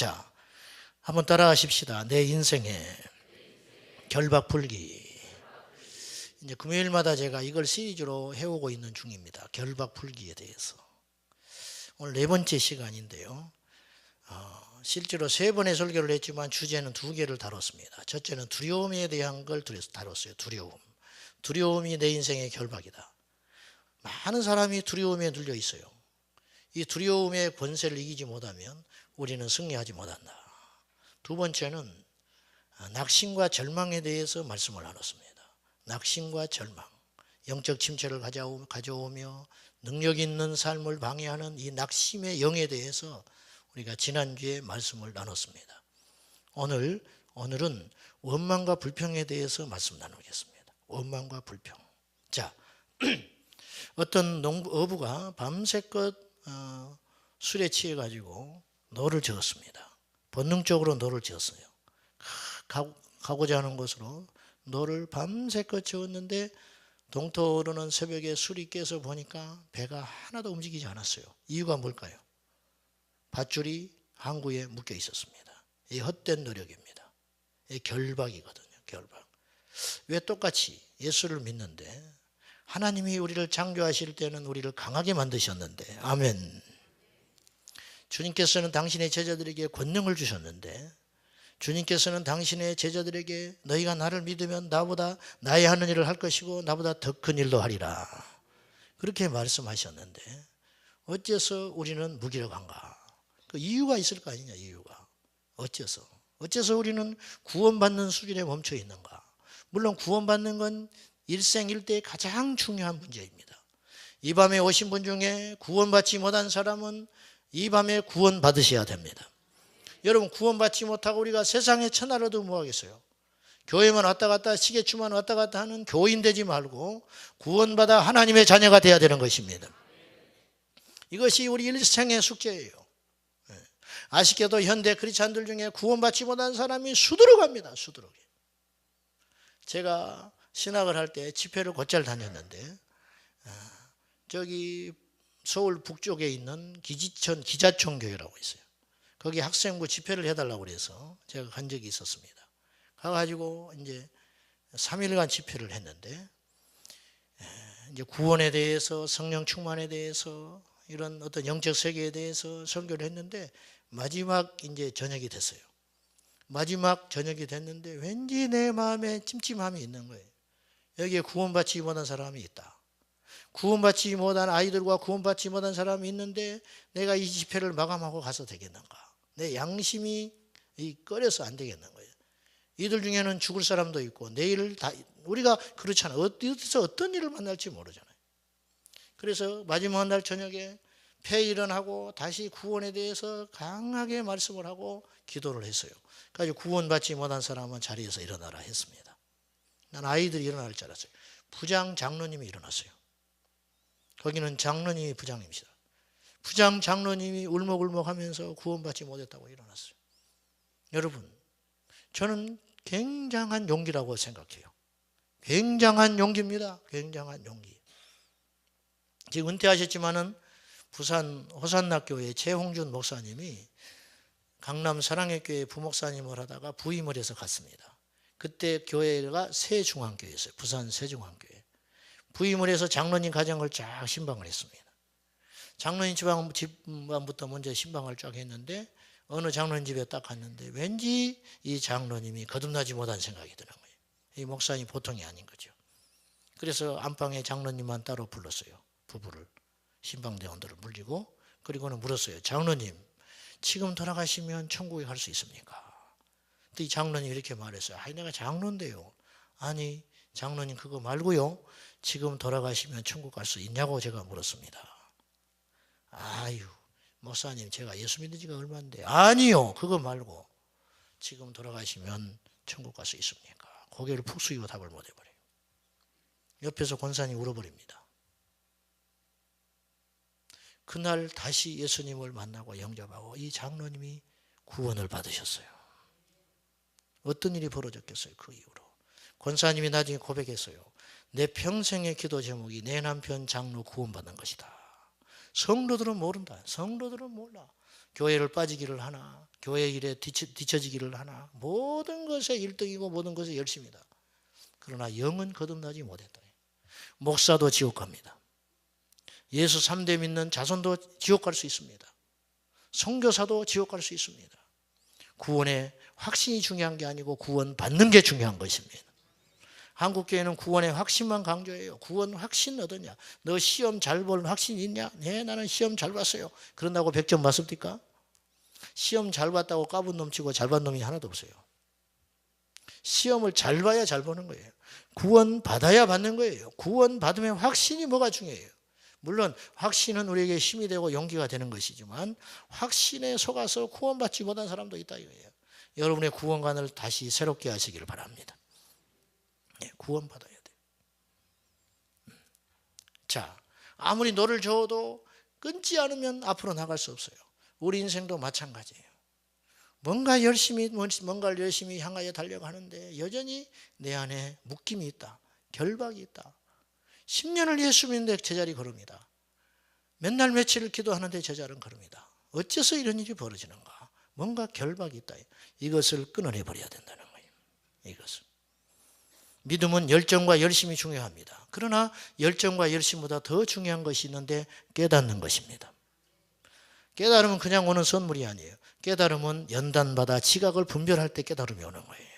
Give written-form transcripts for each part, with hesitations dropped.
자, 한번 따라하십시다. 내 인생의 결박풀기. 이제 금요일마다 제가 이걸 시리즈로 해오고 있는 중입니다. 결박풀기에 대해서. 오늘 네 번째 시간인데요. 실제로 세 번의 설교를 했지만 주제는 두 개를 다뤘습니다. 첫째는 두려움에 대한 걸 다뤘어요. 두려움이 내 인생의 결박이다. 많은 사람이 두려움에 눌려 있어요. 이 두려움의 권세를 이기지 못하면 우리는 승리하지 못한다. 두 번째는 낙심과 절망에 대해서 말씀을 나눴습니다. 낙심과 절망, 영적 침체를 가져오며 능력 있는 삶을 방해하는 이 낙심의 영에 대해서 우리가 지난주에 말씀을 나눴습니다. 오늘은 원망과 불평에 대해서 말씀 나누겠습니다. 원망과 불평. 자, 어떤 어부가 밤새껏 술에 취해가지고 노를 저었습니다. 본능적으로 노를 저었어요. 가고자 하는 곳으로 노를 밤새껏 저었는데 동토오르는 새벽에 술이 깨서 보니까 배가 하나도 움직이지 않았어요. 이유가 뭘까요? 밧줄이 항구에 묶여 있었습니다. 이 헛된 노력입니다. 이 결박이거든요. 결박. 왜 똑같이 예수를 믿는데 하나님이 우리를 창조하실 때는 우리를 강하게 만드셨는데, 아멘. 주님께서는 당신의 제자들에게 권능을 주셨는데, 주님께서는 당신의 제자들에게 너희가 나를 믿으면 나의 하는 일을 할 것이고 나보다 더 큰 일도 하리라, 그렇게 말씀하셨는데 어째서 우리는 무기력한가? 그 이유가 있을 거 아니냐. 이유가 어째서 우리는 구원받는 수준에 멈춰 있는가? 물론 구원받는 건 일생일대의 가장 중요한 문제입니다. 이 밤에 오신 분 중에 구원받지 못한 사람은 이 밤에 구원받으셔야 됩니다. 여러분, 구원받지 못하고 우리가 세상의 천하라도 뭐하겠어요? 교회만 왔다 갔다, 시계추만 왔다 갔다 하는 교인 되지 말고 구원받아 하나님의 자녀가 돼야 되는 것입니다. 이것이 우리 일생의 숙제예요. 아쉽게도 현대 크리스찬들 중에 구원받지 못한 사람이 수두룩합니다. 수두룩해. 제가 신학을 할 때 집회를 곧잘 다녔는데 저기 서울 북쪽에 있는 기자촌 교회라고 있어요. 거기 학생부 집회를 해달라고 그래서 제가 간 적이 있었습니다. 가가지고 이제 3일간 집회를 했는데 이제 구원에 대해서, 성령 충만에 대해서, 이런 어떤 영적 세계에 대해서 설교를 했는데 마지막 이제 저녁이 됐어요. 마지막 저녁이 됐는데 왠지 내 마음에 찜찜함이 있는 거예요. 여기에 구원받지 못한 사람이 있다. 구원받지 못한 아이들과 구원받지 못한 사람이 있는데 내가 이 집회를 마감하고 가서 되겠는가? 내 양심이 꺼려서 안 되겠는 거예요. 이들 중에는 죽을 사람도 있고 내일 우리가 그렇잖아요. 어디서 어떤 일을 만날지 모르잖아요. 그래서 마지막 날 저녁에 폐일언하고 다시 구원에 대해서 강하게 말씀을 하고 기도를 했어요. 그래서 구원받지 못한 사람은 자리에서 일어나라 했습니다. 난 아이들이 일어날 줄 알았어요. 부장 장로님이 일어났어요. 거기는 장로님이 부장님이시다. 부장 장로님이 울먹울먹 하면서 구원받지 못했다고 일어났어요. 여러분, 저는 굉장한 용기라고 생각해요. 굉장한 용기입니다. 굉장한 용기. 지금 은퇴하셨지만은 부산 호산나교회 최홍준 목사님이 강남 사랑의교회 부목사님을 하다가 부임을 해서 갔습니다. 그때 교회가 새중앙교회였어요. 부산 새중앙교회. 부임을 해서 장로님 가정을 쫙 신방을 했습니다. 장로님 집안부터 먼저 신방을 쫙 했는데 어느 장로님 집에 딱 갔는데 왠지 이 장로님이 거듭나지 못한 생각이 드는 거예요. 이 목사님 보통이 아닌 거죠. 그래서 안방에 장로님만 따로 불렀어요. 부부를, 신방대원들을 물리고, 그리고는 물었어요. 장로님, 지금 돌아가시면 천국에 갈 수 있습니까? 근데 이 장로님이 이렇게 말했어요. 아니, 내가 장로인데요. 아니, 장로님 그거 말고요, 지금 돌아가시면 천국 갈 수 있냐고 제가 물었습니다. 아유, 목사님, 제가 예수 믿은 지가 얼마인데. 아니요, 그거 말고 지금 돌아가시면 천국 갈 수 있습니까? 고개를 푹 숙이고 답을 못 해버려요. 옆에서 권사님이 울어버립니다. 그날 다시 예수님을 만나고 영접하고 이 장로님이 구원을 받으셨어요. 어떤 일이 벌어졌겠어요? 그 이후로 권사님이 나중에 고백했어요. 내 평생의 기도 제목이 내 남편 장로 구원받는 것이다. 성도들은 모른다. 성도들은 몰라. 교회를 빠지기를 하나, 교회 일에 뒤처지기를 하나? 모든 것에 1등이고 모든 것에 열심이다. 그러나 영은 거듭나지 못했다. 목사도 지옥 갑니다. 예수 3대 믿는 자손도 지옥 갈 수 있습니다. 선교사도 지옥 갈 수 있습니다. 구원의 확신이 중요한 게 아니고 구원 받는 게 중요한 것입니다. 한국교회는 구원의 확신만 강조해요. 구원 확신 얻었냐? 너 시험 잘 볼 확신 있냐? 네, 나는 시험 잘 봤어요. 그런다고 100점 맞습니까? 시험 잘 봤다고 까분 놈치고 잘 봤 놈이 하나도 없어요. 시험을 잘 봐야 잘 보는 거예요. 구원 받아야 받는 거예요. 구원 받으면 확신이 뭐가 중요해요. 물론 확신은 우리에게 힘이 되고 용기가 되는 것이지만 확신에 속아서 구원받지 못한 사람도 있다 이거예요. 여러분의 구원관을 다시 새롭게 하시기를 바랍니다. 구원받아야 돼요. 자, 아무리 노를 저어도 끊지 않으면 앞으로 나갈 수 없어요. 우리 인생도 마찬가지예요. 뭔가를 열심히 향하여 달려가는데 여전히 내 안에 묶임이 있다. 결박이 있다. 10년을 예수 믿는데 제자리 걸음이다. 맨날 며칠을 기도하는데 제자리는 걸음이다. 어째서 이런 일이 벌어지는가? 뭔가 결박이 있다. 이것을 끊어내버려야 된다는 거예요. 이것을. 믿음은 열정과 열심이 중요합니다. 그러나 열정과 열심보다 더 중요한 것이 있는데 깨닫는 것입니다. 깨달음은 그냥 오는 선물이 아니에요. 깨달음은 연단받아 지각을 분별할 때 깨달음이 오는 거예요.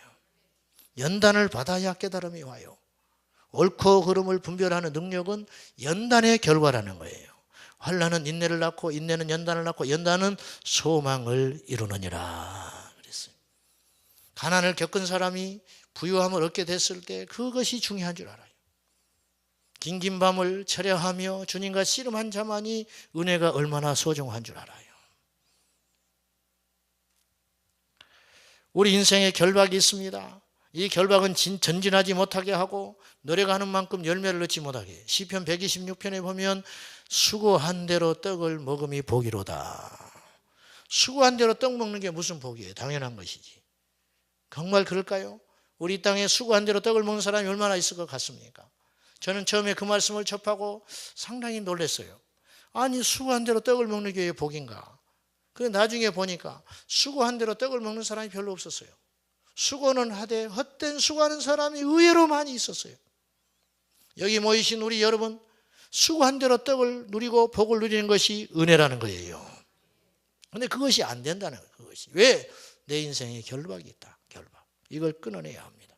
연단을 받아야 깨달음이 와요. 옳고 그름을 분별하는 능력은 연단의 결과라는 거예요. 환난은 인내를 낳고 인내는 연단을 낳고 연단은 소망을 이루느니라 그랬어요. 가난을 겪은 사람이 부유함을 얻게 됐을 때 그것이 중요한 줄 알아요. 긴긴 밤을 철야하며 주님과 씨름한 자만이 은혜가 얼마나 소중한 줄 알아요. 우리 인생에 결박이 있습니다. 이 결박은 전진하지 못하게 하고 노력하는 만큼 열매를 얻지 못하게. 시편 126편에 보면 수고한 대로 떡을 먹음이 복이로다. 수고한 대로 떡 먹는 게 무슨 복이에요? 당연한 것이지. 정말 그럴까요? 우리 땅에 수고한 대로 떡을 먹는 사람이 얼마나 있을 것 같습니까? 저는 처음에 그 말씀을 접하고 상당히 놀랐어요. 아니 수고한 대로 떡을 먹는 게 복인가? 그런데 나중에 보니까 수고한 대로 떡을 먹는 사람이 별로 없었어요. 수고는 하되 헛된 수고하는 사람이 의외로 많이 있었어요. 여기 모이신 우리 여러분, 수고한 대로 떡을 누리고 복을 누리는 것이 은혜라는 거예요. 그런데 그것이 안 된다는 거예요. 그것이. 왜? 내 인생에 결박이 있다. 결박. 이걸 끊어내야 합니다.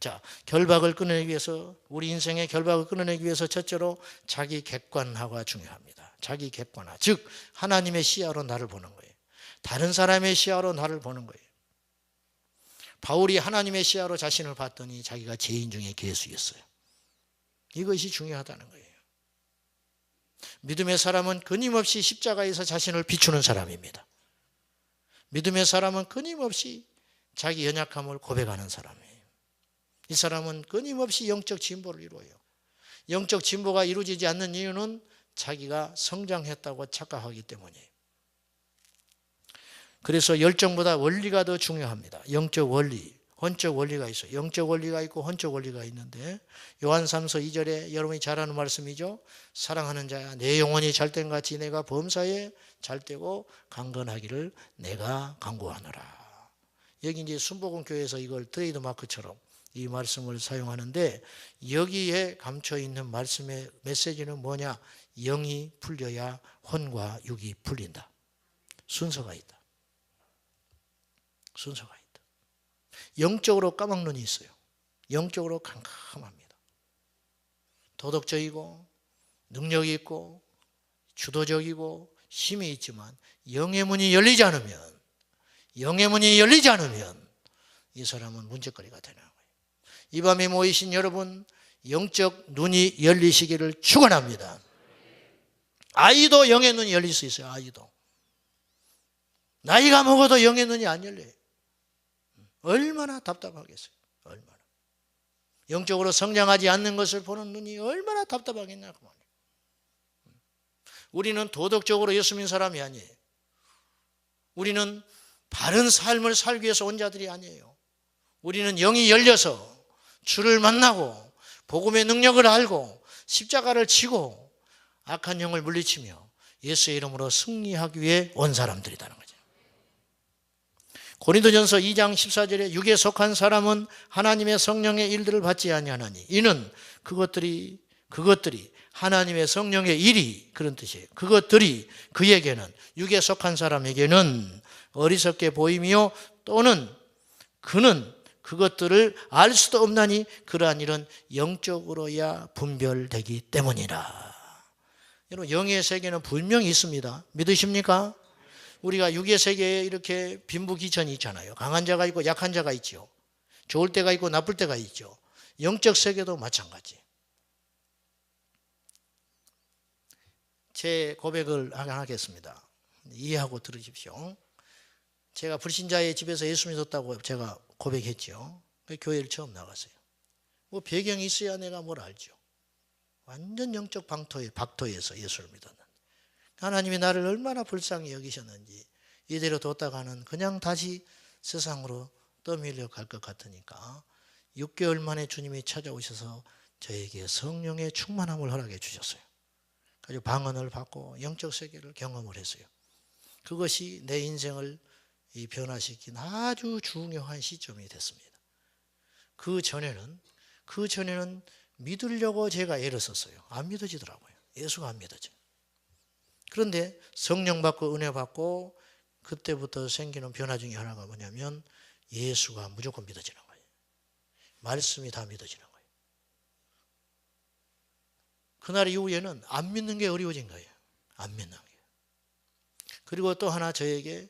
자, 결박을 끊어내기 위해서, 우리 인생의 결박을 끊어내기 위해서 첫째로 자기 객관화가 중요합니다. 자기 객관화. 즉 하나님의 시야로 나를 보는 거예요. 다른 사람의 시야로 나를 보는 거예요. 바울이 하나님의 시야로 자신을 봤더니 자기가 죄인 중에 괴수였어요. 이것이 중요하다는 거예요. 믿음의 사람은 끊임없이 십자가에서 자신을 비추는 사람입니다. 믿음의 사람은 끊임없이 자기 연약함을 고백하는 사람이에요. 이 사람은 끊임없이 영적 진보를 이루어요. 영적 진보가 이루어지지 않는 이유는 자기가 성장했다고 착각하기 때문이에요. 그래서 열정보다 원리가 더 중요합니다. 영적 원리, 혼적 원리가 있어요. 영적 원리가 있고 혼적 원리가 있는데 요한 3서 2절에 여러분이 잘 아는 말씀이죠. 사랑하는 자야 내 영혼이 잘된 같이 내가 범사에 잘되고 강건하기를 내가 간구하노라. 여기 이제 순복음 교회에서 이걸 트레이드 마크처럼 이 말씀을 사용하는데 여기에 감춰 있는 말씀의 메시지는 뭐냐? 영이 풀려야 혼과 육이 풀린다. 순서가 있다. 순서가 있다. 영적으로 까막눈이 있어요. 영적으로 캄캄합니다. 도덕적이고 능력이 있고 주도적이고 힘이 있지만 영의 문이 열리지 않으면 이 사람은 문제거리가 되는 거예요. 이 밤에 모이신 여러분, 영적 눈이 열리시기를 축원합니다. 아이도 영의 눈이 열릴 수 있어요. 아이도. 나이가 먹어도 영의 눈이 안 열려요. 얼마나 답답하겠어요. 얼마나. 영적으로 성장하지 않는 것을 보는 눈이 얼마나 답답하겠냐. 우리는 도덕적으로 예수 믿는 사람이 아니에요. 우리는 바른 삶을 살기 위해서 온 자들이 아니에요. 우리는 영이 열려서 주를 만나고 복음의 능력을 알고 십자가를 지고 악한 영을 물리치며 예수의 이름으로 승리하기 위해 온 사람들이라는 거죠. 고린도전서 2장 14절에 육에 속한 사람은 하나님의 성령의 일들을 받지 아니하나니 이는 그것들이 하나님의 성령의 일이, 그런 뜻이에요. 그것들이 그에게는, 육에 속한 사람에게는 어리석게 보이며 또는 그는 그것들을 알 수도 없나니 그러한 일은 영적으로야 분별되기 때문이라. 여러분, 영의 세계는 분명히 있습니다. 믿으십니까? 우리가 육의 세계에 이렇게 빈부귀천이 있잖아요. 강한 자가 있고 약한 자가 있죠. 좋을 때가 있고 나쁠 때가 있죠. 영적 세계도 마찬가지. 제 고백을 하겠습니다. 이해하고 들으십시오. 제가 불신자의 집에서 예수 믿었다고 제가 고백했죠. 교회를 처음 나갔어요. 뭐 배경이 있어야 내가 뭘 알죠. 완전 영적 박토에서 예수를 믿었는데 하나님이 나를 얼마나 불쌍히 여기셨는지 이대로 뒀다가는 그냥 다시 세상으로 떠밀려 갈 것 같으니까 6개월 만에 주님이 찾아오셔서 저에게 성령의 충만함을 허락해 주셨어요. 그래서 방언을 받고 영적 세계를 경험을 했어요. 그것이 내 인생을 변화시킨 아주 중요한 시점이 됐습니다. 그 전에는 믿으려고 제가 애를 썼어요. 안 믿어지더라고요. 예수가 안 믿어져요. 그런데 성령 받고 은혜 받고 그때부터 생기는 변화 중에 하나가 뭐냐면 예수가 무조건 믿어지는 거예요. 말씀이 다 믿어지는 거예요. 그날 이후에는 안 믿는 게 어려워진 거예요. 안 믿는 게. 그리고 또 하나 저에게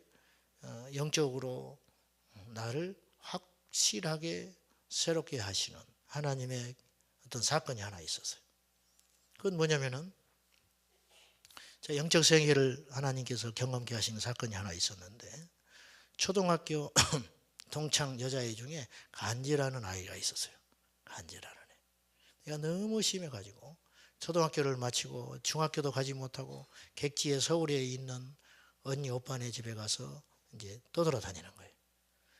영적으로 나를 확실하게 새롭게 하시는 하나님의 어떤 사건이 하나 있었어요. 그건 뭐냐면은 제 영적 세계를 하나님께서 경험케 하시는 사건이 하나 있었는데 초등학교 동창 여자애 중에 간지라는 아이가 있었어요. 간지라는 애. 내가 너무 심해가지고 초등학교를 마치고 중학교도 가지 못하고 객지에 서울에 있는 언니 오빠네 집에 가서 이제 떠돌아다니는 거예요.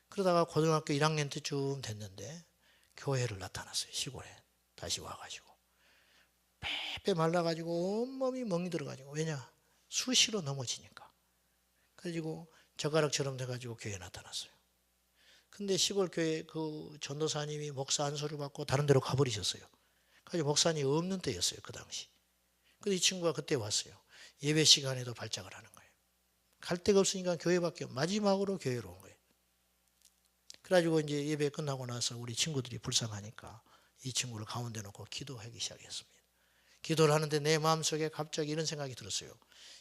그러다가 고등학교 1학년 때쯤 됐는데 교회를 나타났어요. 시골에 다시 와가지고 빼빼 말라가지고 온몸이 멍이 들어가지고, 왜냐? 수시로 넘어지니까. 그래가지고 젓가락처럼 돼가지고 교회에 나타났어요. 근데 시골 교회 그 전도사님이 목사 안수를 받고 다른 데로 가버리셨어요. 그래서 목사님이 없는 때였어요. 그 당시. 근데 이 친구가 그때 왔어요. 예배 시간에도 발작을 하는 거예요. 갈 데가 없으니까 교회밖에 마지막으로 교회로 온 거예요. 그래가지고 이제 예배 끝나고 나서 우리 친구들이 불쌍하니까 이 친구를 가운데 놓고 기도하기 시작했습니다. 기도를 하는데 내 마음속에 갑자기 이런 생각이 들었어요.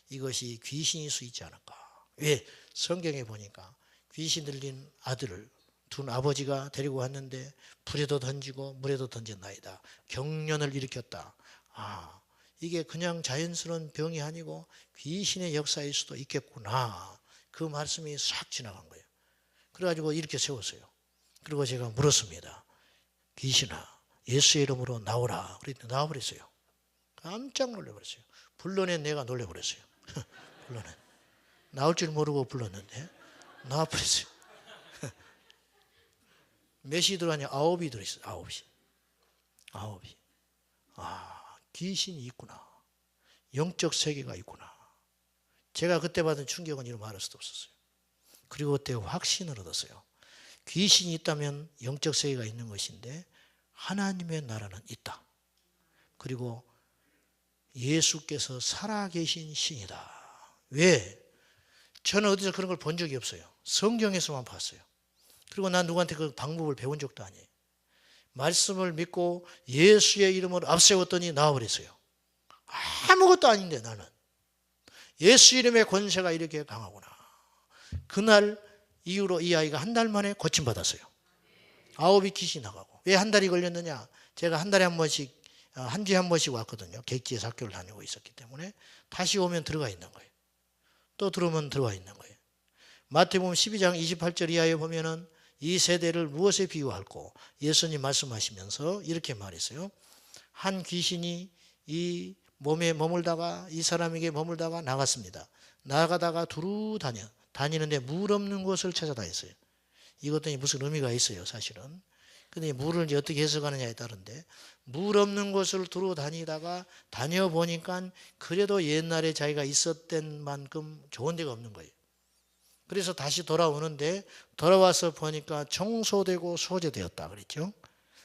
이것이 귀신일 수 있지 않을까. 왜? 성경에 보니까 귀신 들린 아들을 둔 아버지가 데리고 왔는데 불에도 던지고 물에도 던졌나이다. 경련을 일으켰다. 아, 이게 그냥 자연스러운 병이 아니고 귀신의 역사일 수도 있겠구나. 그 말씀이 싹 지나간 거예요. 그래가지고 이렇게 세웠어요. 그리고 제가 물었습니다. 귀신아, 예수의 이름으로 나오라. 그랬더니 나와버렸어요. 깜짝 놀라버렸어요. 불러낸 내가 놀라버렸어요. 불러낸. 나올 줄 모르고 불렀는데 나와버렸어요. 몇이 들어가냐? 9이 들어있어요. 9이. 아, 귀신이 있구나. 영적 세계가 있구나. 제가 그때 받은 충격은 이루 말할 수도 없었어요. 그리고 그때 확신을 얻었어요. 귀신이 있다면 영적 세계가 있는 것인데 하나님의 나라는 있다. 그리고 예수께서 살아계신 신이다. 왜? 저는 어디서 그런 걸 본 적이 없어요. 성경에서만 봤어요. 그리고 난 누구한테 그 방법을 배운 적도 아니에요. 말씀을 믿고 예수의 이름을 앞세웠더니 나와버렸어요. 아무것도 아닌데 나는. 예수 이름의 권세가 이렇게 강하구나. 그날 이후로 이 아이가 한 달 만에 고침받았어요. 9이 귀신이 나가고. 왜 한 달이 걸렸느냐? 제가 한 달에 한 번씩, 한 주에 한 번씩 왔거든요. 객지에서 학교를 다니고 있었기 때문에. 다시 오면 들어가 있는 거예요. 또 들어오면 들어와 있는 거예요. 마태복음 12장 28절 이하에 보면은 이 세대를 무엇에 비유할고 예수님 말씀하시면서 이렇게 말했어요. 한 귀신이 이 몸에 머물다가 이 사람에게 머물다가 나갔습니다. 나가다가 두루 다니는데 물 없는 곳을 찾아다녔어요. 이것도 무슨 의미가 있어요, 사실은. 근데 물을 이제 어떻게 해석하느냐에 따른데 물 없는 곳을 두루 다니다가 다녀보니까 그래도 옛날에 자기가 있었던 만큼 좋은 데가 없는 거예요. 그래서 다시 돌아오는데 돌아와서 보니까 청소되고 소재되었다 그랬죠.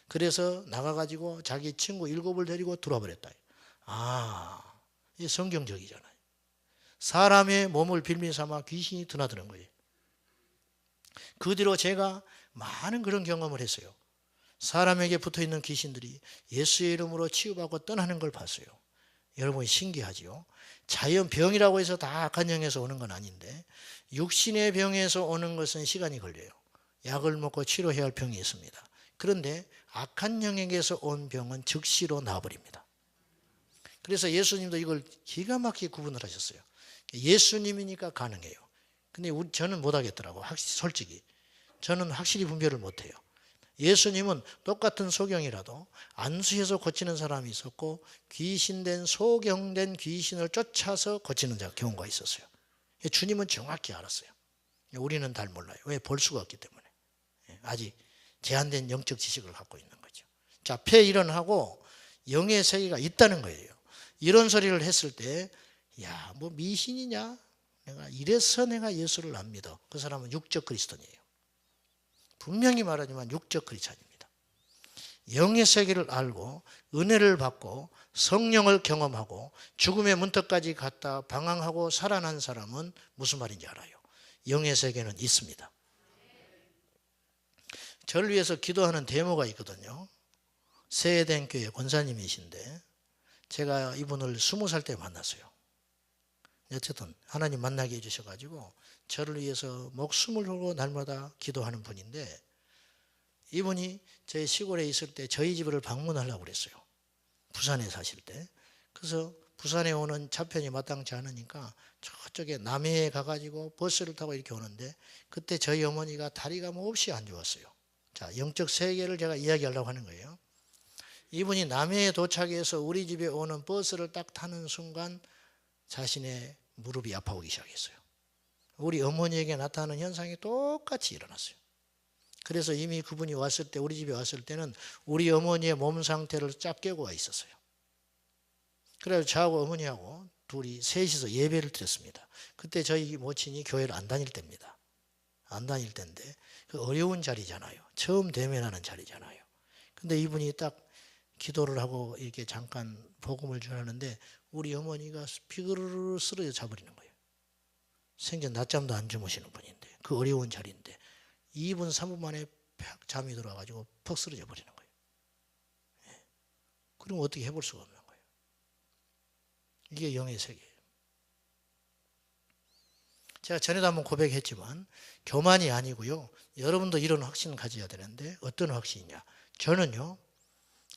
그래서 나가가지고 자기 친구 7을 데리고 들어와 버렸다. 이게 성경적이잖아요. 사람의 몸을 빌미 삼아 귀신이 드나드는 거예요. 그 뒤로 제가 많은 그런 경험을 했어요. 사람에게 붙어있는 귀신들이 예수의 이름으로 치유받고 떠나는 걸 봤어요. 여러분 신기하지요? 자연병이라고 해서 다 악한 영에서 오는 건 아닌데 육신의 병에서 오는 것은 시간이 걸려요. 약을 먹고 치료해야 할 병이 있습니다. 그런데 악한 영에게서 온 병은 즉시로 나아버립니다. 그래서 예수님도 이걸 기가 막히게 구분을 하셨어요. 예수님이니까 가능해요. 근데 저는 못하겠더라고. 솔직히 저는 확실히 분별을 못해요. 예수님은 똑같은 소경이라도 안수해서 고치는 사람이 있었고 귀신된 소경된 귀신을 쫓아서 고치는 경우가 있었어요. 주님은 정확히 알았어요. 우리는 잘 몰라요. 왜? 볼 수가 없기 때문에. 아직 제한된 영적 지식을 갖고 있는 거죠. 자, 폐일원하고 영의 세계가 있다는 거예요. 이런 소리를 했을 때 야, 뭐 미신이냐? 이래서 내가 예수를 안 믿어. 그 사람은 육적 그리스도인이에요. 분명히 말하지만 육적 크리스찬입니다. 영의 세계를 알고 은혜를 받고 성령을 경험하고 죽음의 문턱까지 갔다 방황하고 살아난 사람은 무슨 말인지 알아요. 영의 세계는 있습니다. 저를 위해서 기도하는 대모가 있거든요. 세eden 교회 권사님이신데 제가 이분을 20살 때 만났어요. 어쨌든 하나님 만나게 해주셔가지고 저를 위해서 목숨을 걸고 날마다 기도하는 분인데 이분이 제 시골에 있을 때 저희 집을 방문하려고 그랬어요. 부산에 사실 때. 그래서 부산에 오는 차편이 마땅치 않으니까 저쪽에 남해에 가가지고 버스를 타고 이렇게 오는데 그때 저희 어머니가 다리가 몹시 안 좋았어요. 자, 영적 세계를 제가 이야기하려고 하는 거예요. 이분이 남해에 도착해서 우리 집에 오는 버스를 딱 타는 순간 자신의 무릎이 아파오기 시작했어요. 우리 어머니에게 나타나는 현상이 똑같이 일어났어요. 그래서 이미 그분이 왔을 때 우리 집에 왔을 때는 우리 어머니의 몸 상태를 쫙 깨고 와 있었어요. 그래서 저하고 어머니하고 둘이 셋이서 예배를 드렸습니다. 그때 저희 모친이 교회를 안 다닐 때입니다. 안 다닐 때인데 그 어려운 자리잖아요. 처음 대면하는 자리잖아요. 근데 이분이 딱 기도를 하고 이렇게 잠깐 복음을 전하는데 우리 어머니가 비그르르 쓰러져 자버리는 거예요. 생전 낮잠도 안 주무시는 분인데 그 어려운 자리인데 2분 3분 만에 팍 잠이 들어가지고 퍽 쓰러져 버리는 거예요. 그럼 어떻게 해볼 수가 없는 거예요. 이게 영의 세계예요. 제가 전에도 한번 고백했지만 교만이 아니고요. 여러분도 이런 확신을 가져야 되는데 어떤 확신이냐. 저는요.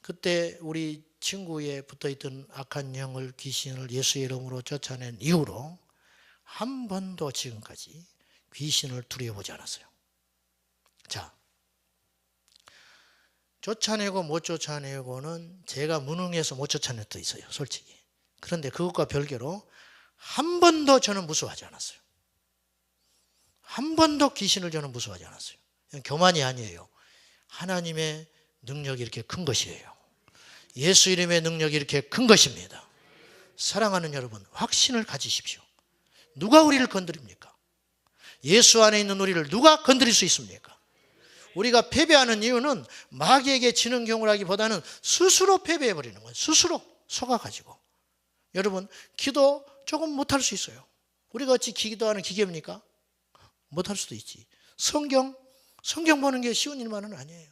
그때 우리 친구에 붙어있던 악한 영을 귀신을 예수의 이름으로 쫓아낸 이후로 한 번도 지금까지 귀신을 두려워보지 않았어요. 자, 쫓아내고 못 쫓아내고는 제가 무능해서 못 쫓아낼 때 있어요. 솔직히. 그런데 그것과 별개로 한 번도 저는 무서워하지 않았어요. 한 번도 귀신을 저는 무서워하지 않았어요. 교만이 아니에요. 하나님의 능력이 이렇게 큰 것이에요. 예수 이름의 능력이 이렇게 큰 것입니다. 사랑하는 여러분, 확신을 가지십시오. 누가 우리를 건드립니까? 예수 안에 있는 우리를 누가 건드릴 수 있습니까? 우리가 패배하는 이유는 마귀에게 지는 경우라기보다는 스스로 패배해버리는 거예요. 스스로 속아가지고. 여러분, 기도 조금 못할 수 있어요. 우리가 어찌 기도하는 기계입니까? 못할 수도 있지. 성경 보는 게 쉬운 일만은 아니에요.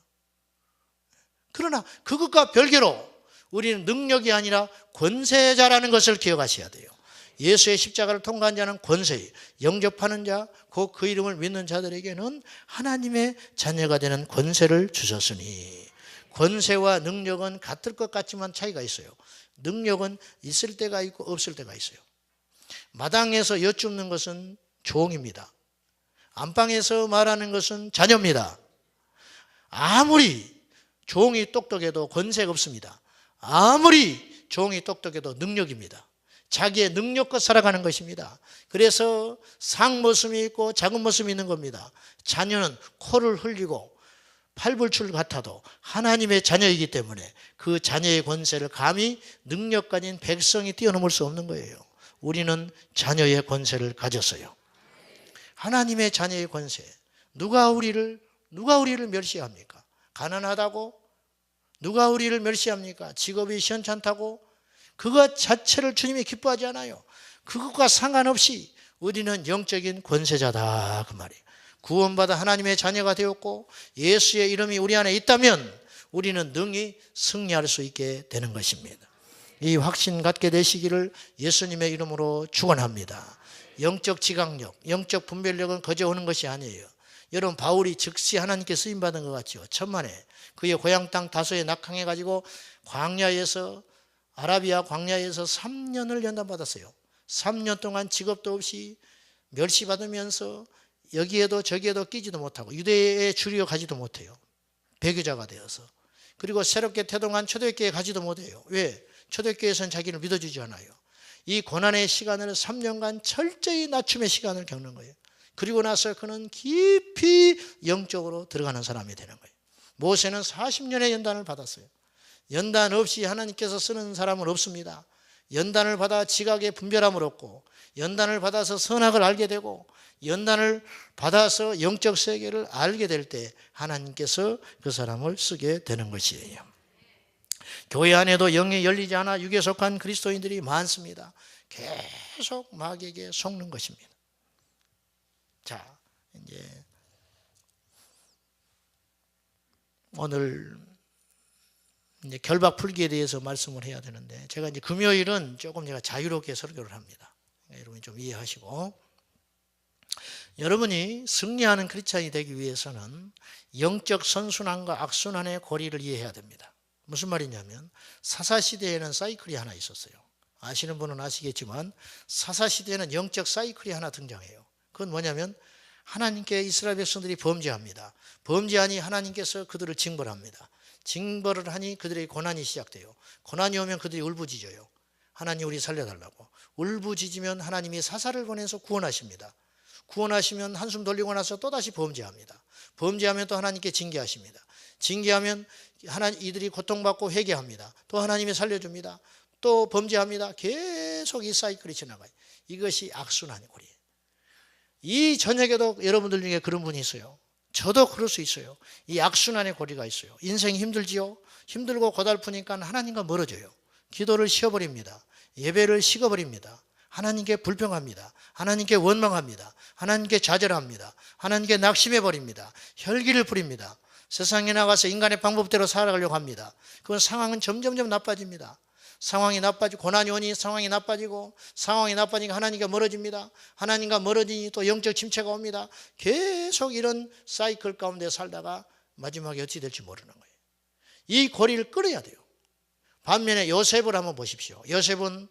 그러나 그것과 별개로 우리는 능력이 아니라 권세자라는 것을 기억하셔야 돼요. 예수의 십자가를 통과한 자는 권세, 영접하는 자, 곧 그 이름을 믿는 자들에게는 하나님의 자녀가 되는 권세를 주셨으니 권세와 능력은 같을 것 같지만 차이가 있어요. 능력은 있을 때가 있고 없을 때가 있어요. 마당에서 여쭙는 것은 종입니다. 안방에서 말하는 것은 자녀입니다. 아무리 종이 똑똑해도 권세가 없습니다. 아무리 종이 똑똑해도 능력입니다. 자기의 능력과 살아가는 것입니다. 그래서 상모습이 있고 작은 모습이 있는 겁니다. 자녀는 코를 흘리고 팔불출 같아도 하나님의 자녀이기 때문에 그 자녀의 권세를 감히 능력 가진 백성이 뛰어넘을 수 없는 거예요. 우리는 자녀의 권세를 가졌어요. 하나님의 자녀의 권세. 누가 우리를 멸시합니까? 가난하다고? 누가 우리를 멸시합니까? 직업이 시원찮다고? 그것 자체를 주님이 기뻐하지 않아요. 그것과 상관없이 우리는 영적인 권세자다 그 말이에요. 구원받아 하나님의 자녀가 되었고 예수의 이름이 우리 안에 있다면 우리는 능히 승리할 수 있게 되는 것입니다. 이 확신 갖게 되시기를 예수님의 이름으로 축원합니다. 영적 지각력, 영적 분별력은 거저 오는 것이 아니에요. 여러분 바울이 즉시 하나님께 쓰임받은 것 같죠. 천만에 그의 고향 땅 다소에 낙항해가지고 광야에서 아라비아 광야에서 3년을 연단받았어요. 3년 동안 직업도 없이 멸시받으면서 여기에도 저기에도 끼지도 못하고 유대에 줄이어 가지도 못해요. 배교자가 되어서. 그리고 새롭게 태동한 초대교회에 가지도 못해요. 왜? 초대교회에서는 자기를 믿어주지 않아요. 이 고난의 시간을 3년간 철저히 낮춤의 시간을 겪는 거예요. 그리고 나서 그는 깊이 영적으로 들어가는 사람이 되는 거예요. 모세는 40년의 연단을 받았어요. 연단 없이 하나님께서 쓰는 사람은 없습니다. 연단을 받아 지각의 분별함을 얻고 연단을 받아서 선악을 알게 되고 연단을 받아서 영적 세계를 알게 될 때 하나님께서 그 사람을 쓰게 되는 것이에요. 교회 안에도 영이 열리지 않아 육에 속한 그리스도인들이 많습니다. 계속 마귀에게 속는 것입니다. 자, 이제 오늘 이제 결박 풀기에 대해서 말씀을 해야 되는데 제가 이제 금요일은 조금 제가 자유롭게 설교를 합니다. 여러분이 좀 이해하시고 여러분이 승리하는 크리스찬이 되기 위해서는 영적 선순환과 악순환의 고리를 이해해야 됩니다. 무슨 말이냐면 사사시대에는 사이클이 하나 있었어요. 아시는 분은 아시겠지만 사사시대에는 영적 사이클이 하나 등장해요. 그건 뭐냐면 하나님께 이스라엘 백성들이 범죄합니다. 범죄하니 하나님께서 그들을 징벌합니다. 징벌을 하니 그들의 고난이 시작돼요. 고난이 오면 그들이 울부짖어요. 하나님 우리 살려달라고. 울부짖으면 하나님이 사사를 보내서 구원하십니다. 구원하시면 한숨 돌리고 나서 또다시 범죄합니다. 범죄하면 또 하나님께 징계하십니다. 징계하면 이들이 고통받고 회개합니다. 또 하나님이 살려줍니다. 또 범죄합니다. 계속 이 사이클이 지나가요. 이것이 악순환의 고리예요. 이 저녁에도 여러분들 중에 그런 분이 있어요. 저도 그럴 수 있어요. 이 악순환의 고리가 있어요. 인생이 힘들지요. 힘들고 고달프니까 하나님과 멀어져요. 기도를 쉬어버립니다. 예배를 식어버립니다. 하나님께 불평합니다. 하나님께 원망합니다. 하나님께 좌절합니다. 하나님께 낙심해버립니다. 혈기를 부립니다. 세상에 나가서 인간의 방법대로 살아가려고 합니다. 그건 상황은 점점점 나빠집니다. 상황이 나빠지고 고난이 오니 상황이 나빠지고 상황이 나빠지니까 하나님과 멀어집니다. 하나님과 멀어지니 또 영적 침체가 옵니다. 계속 이런 사이클 가운데 살다가 마지막에 어찌 될지 모르는 거예요. 이 고리를 끊어야 돼요. 반면에 요셉을 한번 보십시오. 요셉은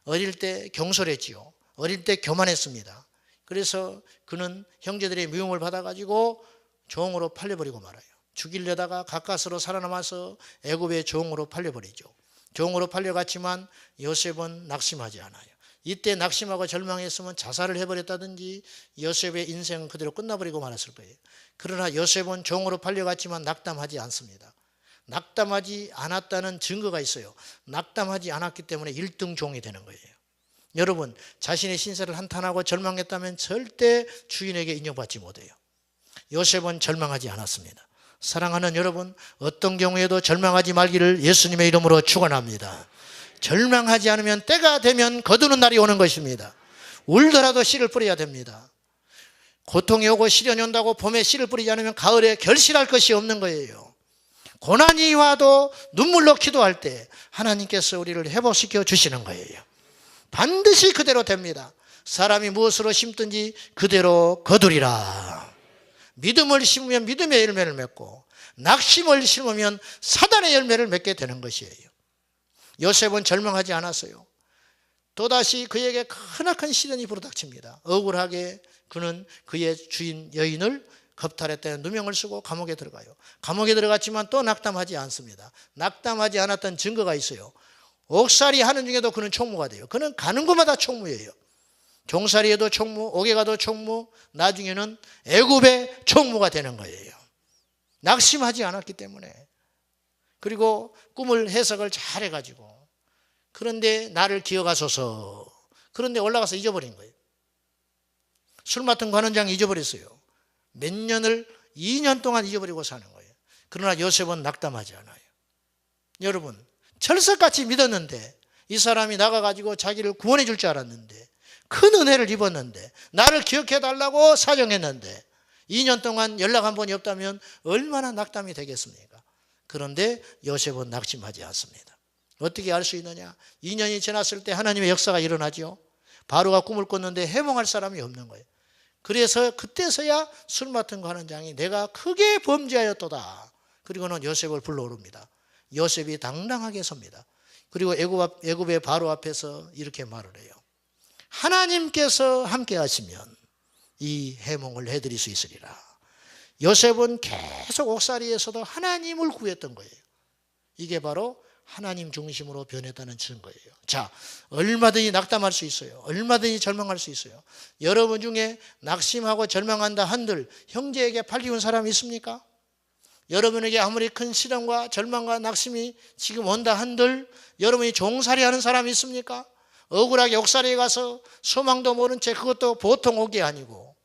어릴 때 경솔했지요. 어릴 때 교만했습니다. 그래서 그는 형제들의 미움을 받아가지고 종으로 팔려버리고 말아요. 죽이려다가 가까스로 살아남아서 애굽의 종으로 팔려버리죠. 종으로 팔려갔지만 요셉은 낙심하지 않아요. 이때 낙심하고 절망했으면 자살을 해버렸다든지 요셉의 인생은 그대로 끝나버리고 말았을 거예요. 그러나 요셉은 종으로 팔려갔지만 낙담하지 않습니다. 낙담하지 않았다는 증거가 있어요. 낙담하지 않았기 때문에 1등 종이 되는 거예요. 여러분 자신의 신세를 한탄하고 절망했다면 절대 주인에게 인정받지 못해요. 요셉은 절망하지 않았습니다. 사랑하는 여러분, 어떤 경우에도 절망하지 말기를 예수님의 이름으로 축원합니다. 절망하지 않으면 때가 되면 거두는 날이 오는 것입니다. 울더라도 씨를 뿌려야 됩니다. 고통이 오고 시련이 온다고 봄에 씨를 뿌리지 않으면 가을에 결실할 것이 없는 거예요. 고난이 와도 눈물로 기도할 때 하나님께서 우리를 회복시켜 주시는 거예요. 반드시 그대로 됩니다. 사람이 무엇으로 심든지 그대로 거두리라. 믿음을 심으면 믿음의 열매를 맺고 낙심을 심으면 사단의 열매를 맺게 되는 것이에요. 요셉은 절망하지 않았어요. 또다시 그에게 크나큰 시련이 불어닥칩니다. 억울하게 그는 그의 주인 여인을 겁탈했다는 누명을 쓰고 감옥에 들어가요. 감옥에 들어갔지만 또 낙담하지 않습니다. 낙담하지 않았던 증거가 있어요. 옥살이 하는 중에도 그는 총무가 돼요. 그는 가는 곳마다 총무예요. 종살이에도 총무, 옥에 가도 총무, 나중에는 애굽의 총무가 되는 거예요. 낙심하지 않았기 때문에. 그리고 꿈을 해석을 잘 해가지고 그런데 나를 기억하소서. 그런데 올라가서 잊어버린 거예요. 술 맡은 관원장 잊어버렸어요. 몇 년을 2년 동안 잊어버리고 사는 거예요. 그러나 요셉은 낙담하지 않아요. 여러분, 철석같이 믿었는데, 이 사람이 나가가지고 자기를 구원해 줄 줄 알았는데, 큰 은혜를 입었는데, 나를 기억해 달라고 사정했는데 2년 동안 연락 한 번이 없다면 얼마나 낙담이 되겠습니까? 그런데 요셉은 낙심하지 않습니다. 어떻게 알 수 있느냐? 2년이 지났을 때 하나님의 역사가 일어나죠. 바로가 꿈을 꿨는데 해몽할 사람이 없는 거예요. 그래서 그때서야 술 맡은 관원장이 내가 크게 범죄하였도다. 그리고는 요셉을 불러오릅니다. 요셉이 당당하게 섭니다. 그리고 애굽의 바로 앞에서 이렇게 말을 해요. 하나님께서 함께 하시면 이 해몽을 해드릴 수 있으리라. 요셉은 계속 옥살이에서도 하나님을 구했던 거예요. 이게 바로 하나님 중심으로 변했다는 증거예요. 자, 얼마든지 낙담할 수 있어요. 얼마든지 절망할 수 있어요. 여러분 중에 낙심하고 절망한다 한들 형제에게 팔리는 사람이 있습니까? 여러분에게 아무리 큰 시련과 절망과 낙심이 지금 온다 한들 여러분이 종살이하는 사람이 있습니까? 억울하게 옥살이에 가서 소망도 모른 채 그것도 보통 옥이 아니고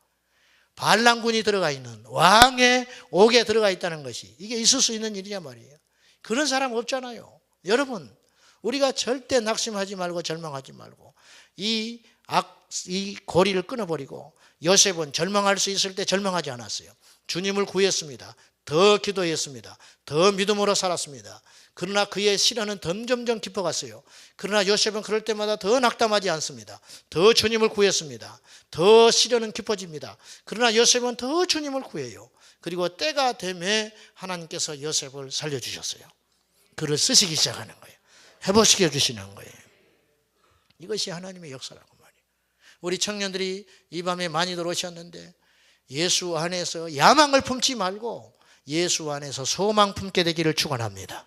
반란군이 들어가 있는 왕의 옥에 들어가 있다는 것이 이게 있을 수 있는 일이냐 말이에요. 그런 사람 없잖아요. 여러분, 우리가 절대 낙심하지 말고 절망하지 말고 이 고리를 끊어버리고 요셉은 절망할 수 있을 때 절망하지 않았어요. 주님을 구했습니다. 더 기도했습니다. 더 믿음으로 살았습니다. 그러나 그의 시련은 점점점 깊어갔어요. 그러나 요셉은 그럴 때마다 더 낙담하지 않습니다. 더 주님을 구했습니다. 더 시련은 깊어집니다. 그러나 요셉은 더 주님을 구해요. 그리고 때가 되매 하나님께서 요셉을 살려주셨어요. 그를 쓰시기 시작하는 거예요. 회복시켜 주시는 거예요. 이것이 하나님의 역사라고 말이에요. 우리 청년들이 이 밤에 많이들 오셨는데 예수 안에서 야망을 품지 말고 예수 안에서 소망 품게 되기를 축원합니다.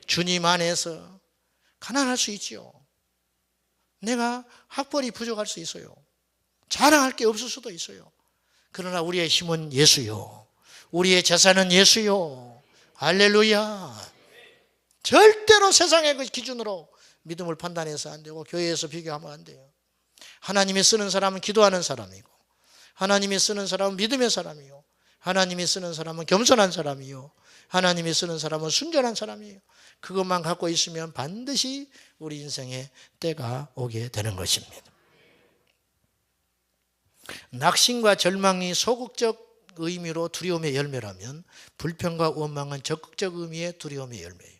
주님 안에서 가난할 수 있지요. 내가 학벌이 부족할 수 있어요. 자랑할 게 없을 수도 있어요. 그러나 우리의 힘은 예수요. 우리의 재산은 예수요. 할렐루야. 절대로 세상의 그 기준으로 믿음을 판단해서 안 되고 교회에서 비교하면 안 돼요. 하나님이 쓰는 사람은 기도하는 사람이고 하나님이 쓰는 사람은 믿음의 사람이요. 하나님이 쓰는 사람은 겸손한 사람이요. 하나님이 쓰는 사람은 순전한 사람이에요. 그것만 갖고 있으면 반드시 우리 인생에 때가 오게 되는 것입니다. 낙심과 절망이 소극적 의미로 두려움의 열매라면 불평과 원망은 적극적 의미의 두려움의 열매예요.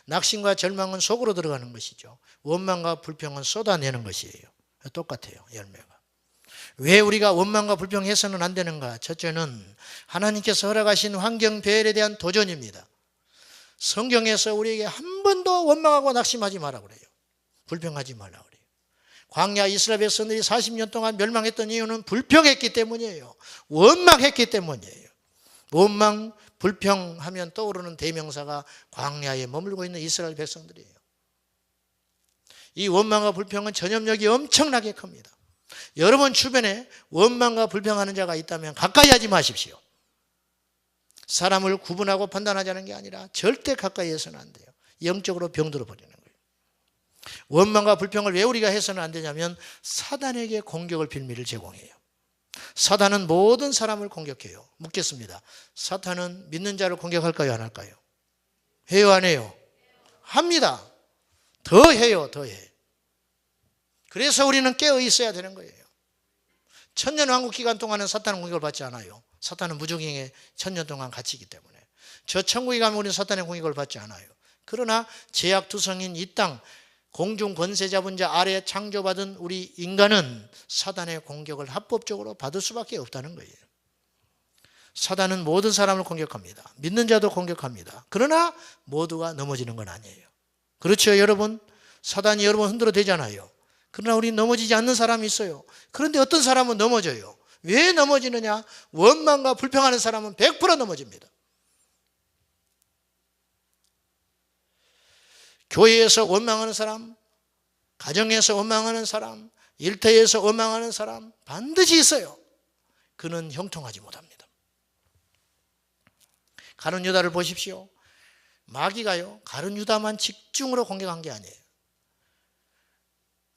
낙심과 절망은 속으로 들어가는 것이죠. 원망과 불평은 쏟아내는 것이에요. 똑같아요, 열매가. 왜 우리가 원망과 불평해서는 안 되는가? 첫째는 하나님께서 허락하신 환경 배열에 대한 도전입니다. 성경에서 우리에게 한 번도 원망하고 낙심하지 말라 그래요. 불평하지 말라 그래요. 광야 이스라엘 백성들이 40년 동안 멸망했던 이유는 불평했기 때문이에요. 원망했기 때문이에요. 원망, 불평하면 떠오르는 대명사가 광야에 머물고 있는 이스라엘 백성들이에요. 이 원망과 불평은 전염력이 엄청나게 큽니다. 여러분 주변에 원망과 불평하는 자가 있다면 가까이 하지 마십시오. 사람을 구분하고 판단하자는 게 아니라 절대 가까이 해서는 안 돼요. 영적으로 병들어 버리는 거예요. 원망과 불평을 왜 우리가 해서는 안 되냐면 사단에게 공격을 빌미를 제공해요. 사단은 모든 사람을 공격해요. 묻겠습니다. 사탄은 믿는 자를 공격할까요? 안 할까요? 해요? 안 해요? 합니다. 더 해요. 더 해. 그래서 우리는 깨어 있어야 되는 거예요. 천년왕국 기간 동안은 사탄은 공격을 받지 않아요. 사탄은 무적행에 천년 동안 갇히기 때문에. 저 천국에 가면 우리는 사탄의 공격을 받지 않아요. 그러나 제약투성인 이 땅 공중 권세 잡은 자 아래 창조받은 우리 인간은 사단의 공격을 합법적으로 받을 수밖에 없다는 거예요. 사단은 모든 사람을 공격합니다. 믿는 자도 공격합니다. 그러나 모두가 넘어지는 건 아니에요. 그렇죠, 여러분? 사단이 여러분 흔들어 대잖아요. 그러나 우리는 넘어지지 않는 사람이 있어요. 그런데 어떤 사람은 넘어져요. 왜 넘어지느냐? 원망과 불평하는 사람은 100% 넘어집니다. 교회에서 원망하는 사람, 가정에서 원망하는 사람, 일터에서 원망하는 사람 반드시 있어요. 그는 형통하지 못합니다. 가룟 유다를 보십시오. 마귀가요, 가룟 유다만 집중으로 공격한 게 아니에요.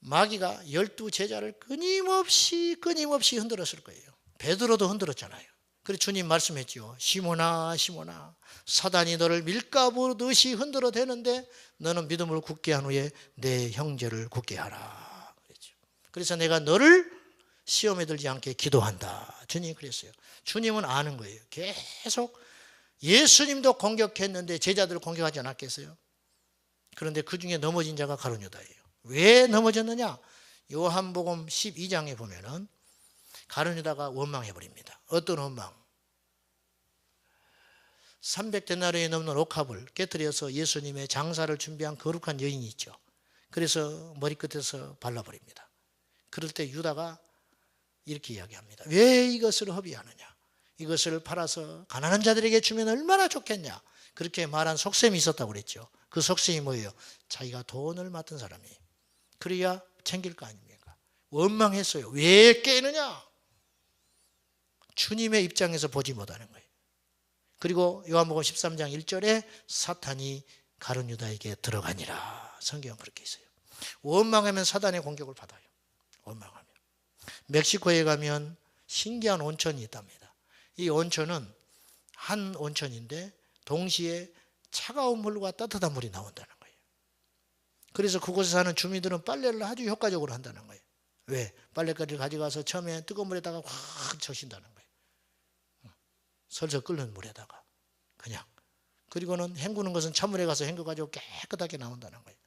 마귀가 12제자를 끊임없이 흔들었을 거예요. 베드로도 흔들었잖아요. 그래서 주님 말씀했죠. 시몬아 시몬아 사단이 너를 밀가부르듯이 흔들어 대는데 너는 믿음을 굳게 한 후에 내 형제를 굳게 하라. 그래서 내가 너를 시험에 들지 않게 기도한다. 주님이 그랬어요. 주님은 아는 거예요. 계속 예수님도 공격했는데 제자들을 공격하지 않았겠어요? 그런데 그 중에 넘어진 자가 가룟유다예요. 왜 넘어졌느냐? 요한복음 12장에 보면은 가룟유다가 원망해버립니다. 어떤 원망? 300데나리온이 넘는 옥합을 깨뜨려서 예수님의 장사를 준비한 거룩한 여인이 있죠. 그래서 머리끝에서 발라버립니다. 그럴 때 유다가 이렇게 이야기합니다. 왜 이것을 허비하느냐? 이것을 팔아서 가난한 자들에게 주면 얼마나 좋겠냐? 그렇게 말한 속셈이 있었다고 그랬죠. 그 속셈이 뭐예요? 자기가 돈을 맡은 사람이에요. 그래야 챙길 거 아닙니까? 원망했어요. 왜 깨느냐? 주님의 입장에서 보지 못하는 거예요. 그리고 요한복음 13장 1절에 사탄이 가룟유다에게 들어가니라. 성경은 그렇게 있어요. 원망하면 사단의 공격을 받아요. 원망하면. 멕시코에 가면 신기한 온천이 있답니다. 이 온천은 한 온천인데 동시에 차가운 물과 따뜻한 물이 나온다는 거예요. 그래서 그곳에 사는 주민들은 빨래를 아주 효과적으로 한다는 거예요. 왜? 빨래가지를 가져가서 처음에 뜨거운 물에다가 확 적신다는 거예요. 설설 끓는 물에다가 그냥. 그리고는 헹구는 것은 찬물에 가서 헹궈가지고 깨끗하게 나온다는 거예요.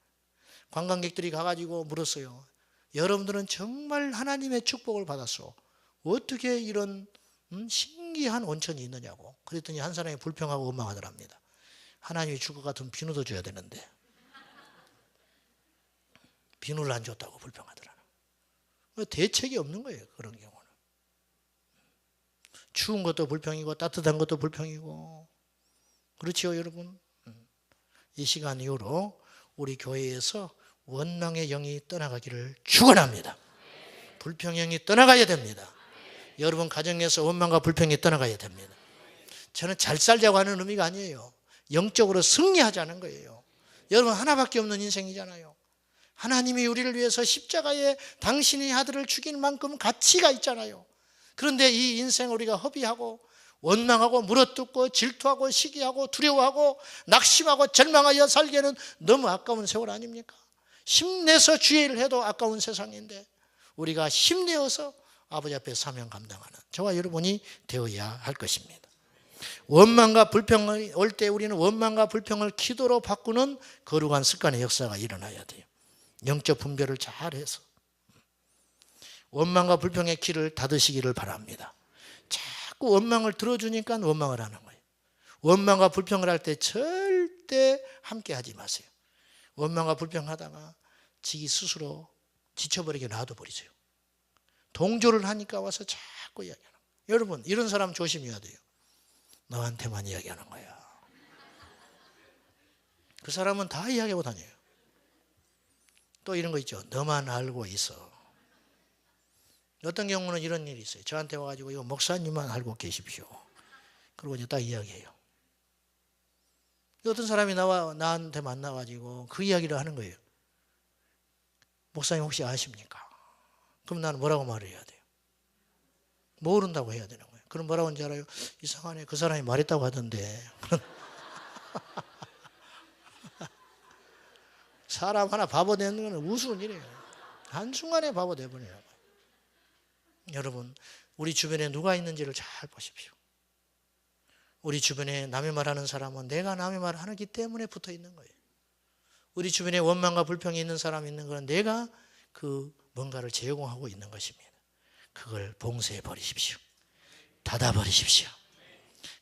관광객들이 가가지고 물었어요. 여러분들은 정말 하나님의 축복을 받았어. 어떻게 이런 신기한 온천이 있느냐고. 그랬더니 한 사람이 불평하고 원망하더랍니다. 하나님이 줄 것 같으면 비누도 줘야 되는데 비누를 안 줬다고 불평하더라. 대책이 없는 거예요. 그런 경우는. 추운 것도 불평이고 따뜻한 것도 불평이고. 그렇지요 여러분? 이 시간 이후로 우리 교회에서 원망의 영이 떠나가기를 축원합니다. 불평의 영이 떠나가야 됩니다. 여러분 가정에서 원망과 불평이 떠나가야 됩니다. 저는 잘 살자고 하는 의미가 아니에요. 영적으로 승리하자는 거예요. 여러분 하나밖에 없는 인생이잖아요. 하나님이 우리를 위해서 십자가에 당신의 아들을 죽인 만큼 가치가 있잖아요. 그런데 이 인생을 우리가 허비하고 원망하고 물어뜯고 질투하고 시기하고 두려워하고 낙심하고 절망하여 살기에는 너무 아까운 세월 아닙니까? 힘내서 주의 일을 해도 아까운 세상인데 우리가 힘내어서 아버지 앞에 사명 감당하는 저와 여러분이 되어야 할 것입니다. 원망과 불평이 올 때 우리는 원망과 불평을 기도로 바꾸는 거룩한 습관의 역사가 일어나야 돼요. 영적 분별을 잘해서 원망과 불평의 길을 닫으시기를 바랍니다. 자꾸 원망을 들어주니까 원망을 하는 거예요. 원망과 불평을 할 때 절대 함께 하지 마세요. 원망과 불평하다가 지기 스스로 지쳐버리게 놔둬버리세요. 동조를 하니까 와서 자꾸 이야기하는 거예요. 여러분 이런 사람 조심해야 돼요. 너한테만 이야기하는 거야. 그 사람은 다 이야기하고 다녀요. 또 이런 거 있죠. 너만 알고 있어. 어떤 경우는 이런 일이 있어요. 저한테 와가지고 이거 목사님만 알고 계십시오. 그리고 이제 딱 이야기해요. 어떤 사람이 나한테 만나가지고 그 이야기를 하는 거예요. 목사님 혹시 아십니까? 그럼 나는 뭐라고 말을 해야 돼요? 모른다고 해야 되는 거예요. 그럼 뭐라고 하는지 알아요? 이상하네. 그 사람이 말했다고 하던데. 사람 하나 바보 되는 건 우스운 일이에요. 한순간에 바보 되버려요. 여러분 우리 주변에 누가 있는지를 잘 보십시오. 우리 주변에 남의 말하는 사람은 내가 남의 말을 하기 때문에 붙어 있는 거예요. 우리 주변에 원망과 불평이 있는 사람이 있는 건 내가 그 뭔가를 제공하고 있는 것입니다. 그걸 봉쇄해 버리십시오. 닫아 버리십시오.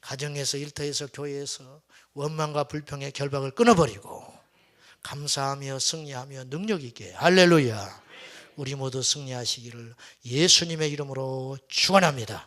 가정에서 일터에서 교회에서 원망과 불평의 결박을 끊어버리고 감사하며 승리하며 능력 있게 할렐루야 우리 모두 승리하시기를 예수님의 이름으로 축원합니다.